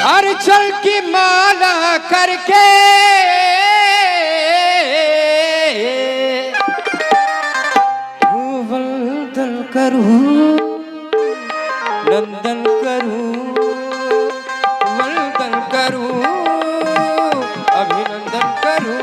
अर्चल की माला करके वंदन करूं, नंदन करूं, वंदन करूं, अभिनंदन करूं।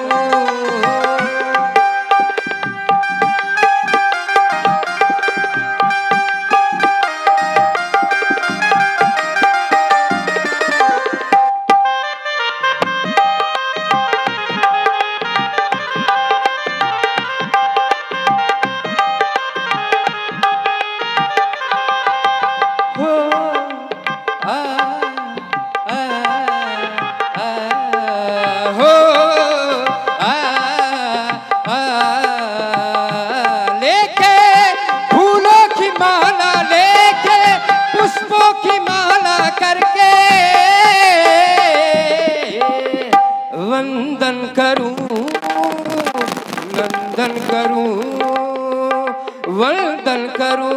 वंदन करूं, नंदन करूं, वंदन करूं,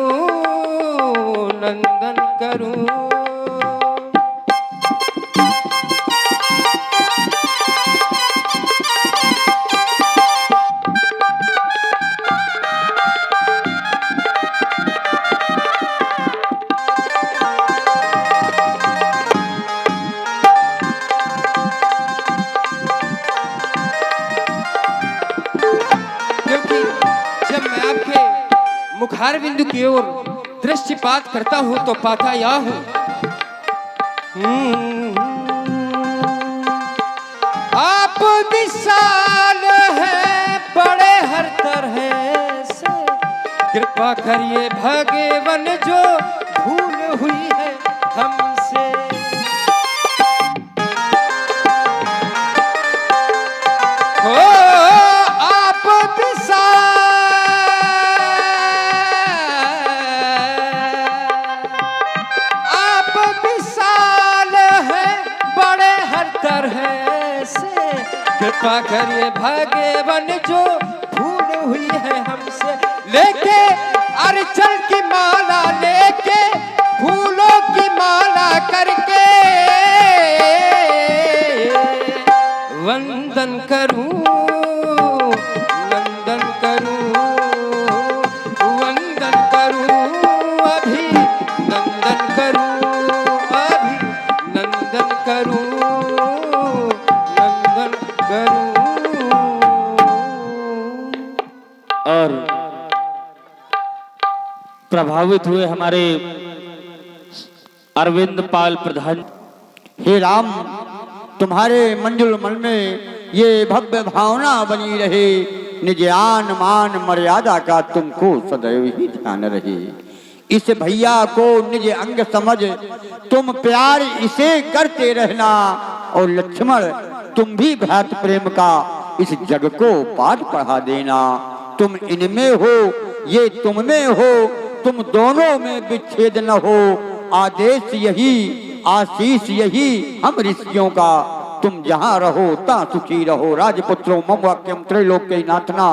नंदन करूं। मुखार बिंदु की ओर दृष्टिपात करता हूं तो पाता या हूं, आप विशाल है बड़े हर तरह से, कृपा करिए भगवान जो भूल हुई है हमसे। हो आप विशाल, कृपा करिए भगवान जो भूल हुई है हमसे। लेके अर्चल की माला, लेके फूलों की माला करके वंदन करूं, नंदन करूं, वंदन करूं, अभिनंदन करूं, अभिनंदन करूं। और प्रभावित हुए हमारे अरविंद पाल प्रधान। हे राम, तुम्हारे मंजुल मन में ये भव्य भावना बनी रहे, निज आन मान मर्यादा का तुमको सदैव ही ध्यान रहे। इस भैया को निज अंग समझ तुम प्यार इसे करते रहना, और लक्ष्मण तुम भी भ्रात प्रेम का इस जग को पाठ पढ़ा देना। तुम इनमें हो, ये तुम में हो, तुम दोनों में विच्छेद न हो। आदेश यही, आशीष यही हम ऋषियों का, तुम जहाँ रहो ता सुखी रहो। राजपुत्रों मम वाक्यम त्रैलोक्य नाथना,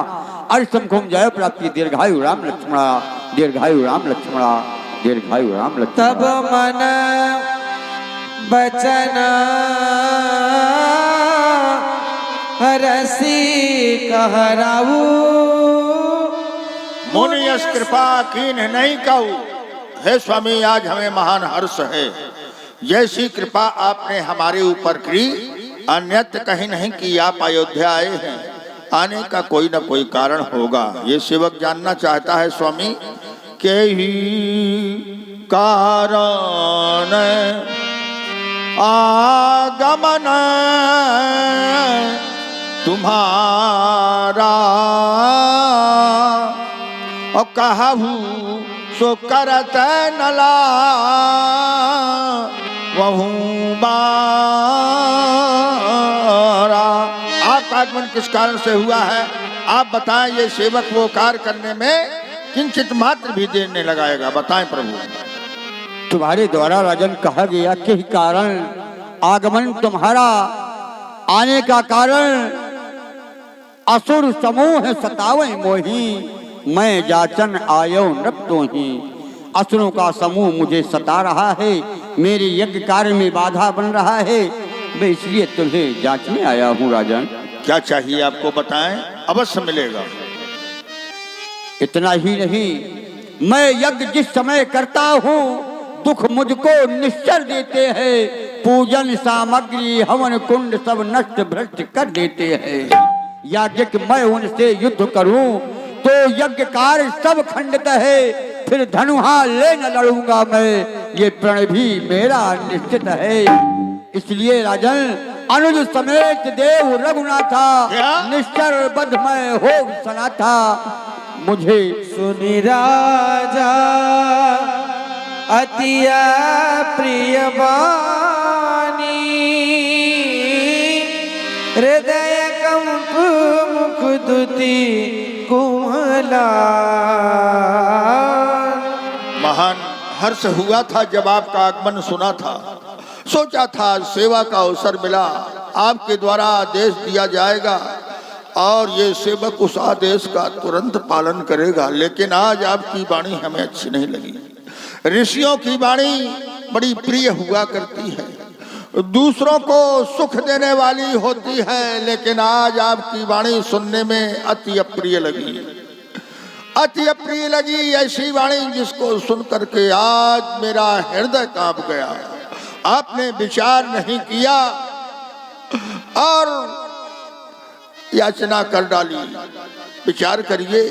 अर्षमुखम जय प्राप्ति। दीर्घायु राम लक्ष्मणा, दीर्घायु राम लक्ष्मणा, दीर्घायु राम लक्ष्मणा। तब मन बचन रसी कहराऊ, मुनि यश कृपा कीन नहीं कहूँ। हे स्वामी, आज हमें महान हर्ष है, जैसी कृपा आपने हमारे ऊपर की अन्यत्र कहीं नहीं कि आप अयोध्या आए हैं। आने का कोई न कोई कारण होगा, ये सेवक जानना चाहता है स्वामी। के ही कारण आगमन तुम्हारा, और कहूँ सो करत नला वहूँ बारा। आपका आगमन किस कारण से हुआ है आप बताएं। ये सेवक वो कार्य करने में किंचित मात्र भी देर नहीं लगाएगा, बताएं प्रभु। तुम्हारे द्वारा राजन कहा गया कि कारण आगमन तुम्हारा, आने का कारण असुर समूह सतावे मोही, मैं जाचन आयो नृप तो ही। असुरों का समूह मुझे सता रहा है, मेरे यज्ञ कार्य में बाधा बन रहा है। मैं इसलिए तुम्हें जांचने आया हूँ राजन। क्या चाहिए आपको बताएं, अवश्य मिलेगा। इतना ही नहीं, मैं यज्ञ जिस समय करता हूँ दुख मुझको निश्चर देते हैं, पूजन सामग्री हवन कुंड सब नष्ट भ्रष्ट कर देते हैं। यज्ञ मैं उनसे युद्ध करूं तो यज्ञ कार्य सब खंडित है, फिर धनुहा ले न लड़ूंगा मैं, ये प्रण भी मेरा निश्चित है। इसलिए राजन अनुज समेत देव रघुनाथा, निश्चर बद्ध मैं हो सना था। मुझे सुनि राजा अतिया प्रिय वाणी, हृदय कंप मुख दुति कुमला। महान हर्ष हुआ था जब आपका आगमन सुना था। सोचा था सेवा का अवसर मिला, आपके द्वारा आदेश दिया जाएगा और ये सेवक उस आदेश का तुरंत पालन करेगा। लेकिन आज आपकी वाणी हमें अच्छी नहीं लगी। ऋषियों की वाणी बड़ी प्रिय हुआ करती है, दूसरों को सुख देने वाली होती है, लेकिन आज आपकी वाणी सुनने में अति अप्रिय लगी, अति अप्रिय लगी। ऐसी वाणी जिसको सुन करके आज मेरा हृदय कांप गया। आपने विचार नहीं किया और याचना कर डाली। विचार करिए,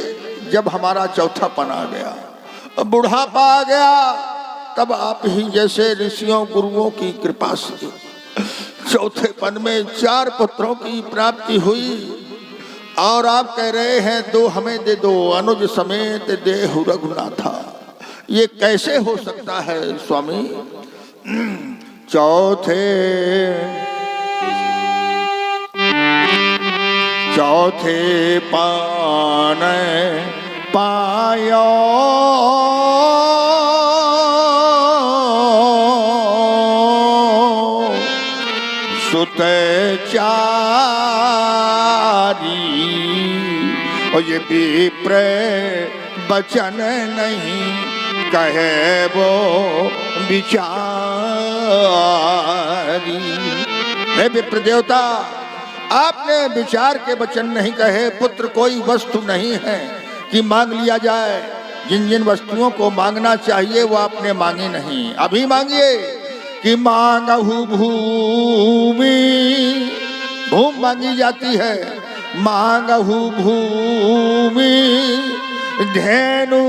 जब हमारा चौथापन आ गया, बुढ़ापा आ गया, तब आप ही जैसे ऋषियों गुरुओं की कृपा से चौथेपन में 4 पुत्रों की प्राप्ति हुई और आप कह रहे हैं 2 हमें दे दो, अनुज समेत देहु रघुनाथा। ये कैसे हो सकता है स्वामी? चौथे पान पायो सुत चारी, और ये विप्र बचन नहीं कहे वो विचारी। हे विप्र देवता, आपने विचार के वचन नहीं कहे। पुत्र कोई वस्तु नहीं है कि मांग लिया जाए। जिन जिन वस्तुओं को मांगना चाहिए वो आपने मांगी नहीं। अभी मांगिए कि मांगहु भूमि, भूमि मांगी जाती है। मांगहु भूमि धेनु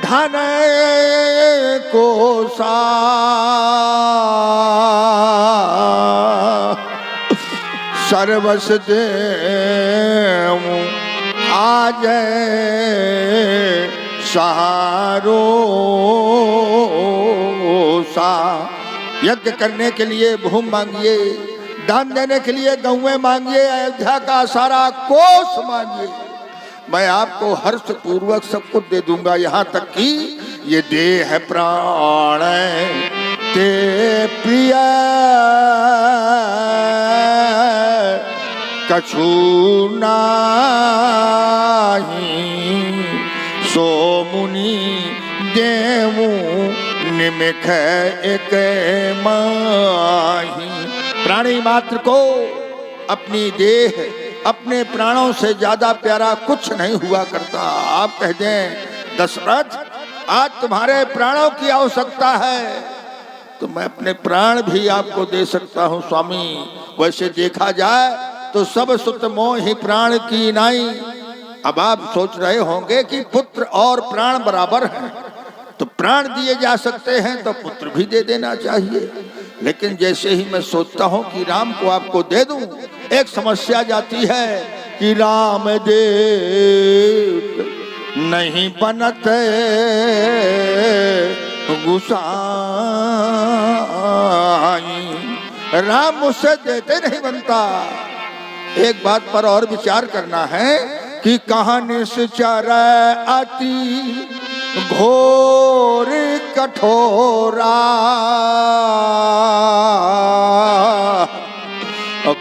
धन को सा, सर्वस देऊं आज सहारो सा। यज्ञ करने के लिए भूमि मांगिए, दान देने के लिए गौएं मांगिए, अयोध्या का सारा कोष मांगिए। मैं आपको हर्ष पूर्वक सब कुछ दे दूंगा, यहाँ तक कि ये देह प्राण ते प्रिय कछु नाही, सो मुनि देवु निमिख एक माही। प्राणी मात्र को अपनी देह, अपने प्राणों से ज्यादा प्यारा कुछ नहीं हुआ करता। आप कह दें दशरथ आज तुम्हारे प्राणों की आवश्यकता है, तो मैं अपने प्राण भी आपको दे सकता हूँ स्वामी। वैसे देखा जाए तो सब सुत मोह ही प्राण की नाई। अब आप सोच रहे होंगे कि पुत्र और प्राण बराबर हैं, तो प्राण दिए जा सकते हैं तो पुत्र भी दे देना चाहिए। लेकिन जैसे ही मैं सोचता हूँ कि राम को आपको दे दूं, एक समस्या जाती है कि राम दे नहीं बनते गुसाई, राम मुझसे देते नहीं बनता। एक बात पर और विचार करना है कि कहाँ निश्चर अति घोर कठोरा,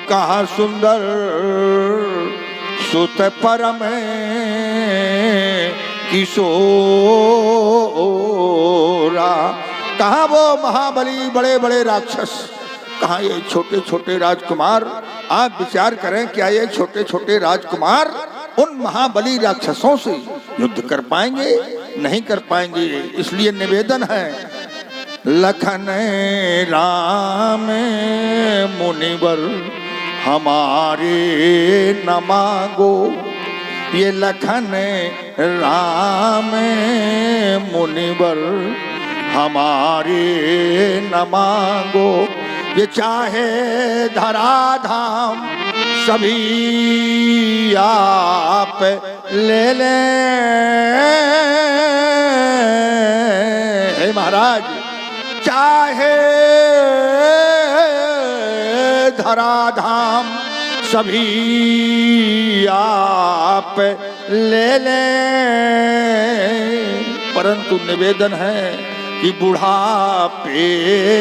कहाँ सुंदर सुत परम किशोरा। गोरा। कहाँ वो महाबली बड़े बड़े राक्षस, कहाँ ये छोटे छोटे राजकुमार। आप विचार करें, क्या ये छोटे छोटे राजकुमार उन महाबली राक्षसों से युद्ध कर पाएंगे? नहीं कर पाएंगे। इसलिए निवेदन है, लखन राम मुनिवर हमारे न मांगो। ये लखन राम मुनिवर हमारे न मांगो। ये चाहे धराधाम सभी आप ले लें। हे महाराज, चाहे धराधाम सभी आप ले लें, परंतु निवेदन है कि बुढ़ापे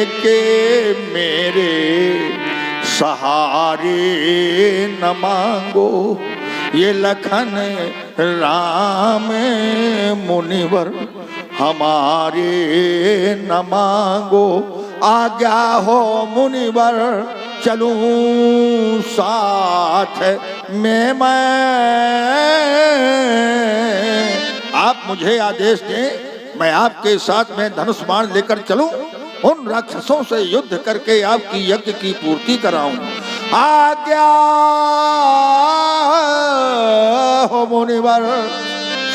के मेरे सहारे न मांगो। ये लखन राम मुनिवर हमारे न मांगो। आज्ञा हो मुनिवर चलूं साथ में मैं। आप मुझे आदेश दें, मैं आपके साथ में धनुष बाण लेकर चलूं, उन राक्षसों से युद्ध करके आपकी यज्ञ की पूर्ति कराऊं। आज्ञा हो मुनिवर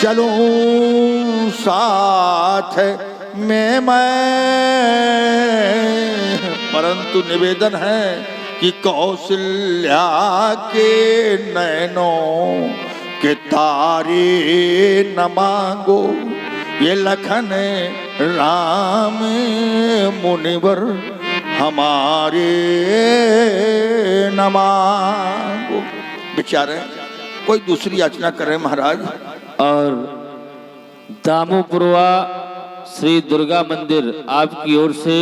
चलूं साथ में मैं। परंतु निवेदन है कि कौशल्या के नैनों के तारे न मांगो। ये लखन राम मुनिवर हमारे न मांगो। बेचारे कोई दूसरी याचना करे महाराज। और दामोपुरवा श्री दुर्गा मंदिर आपकी ओर से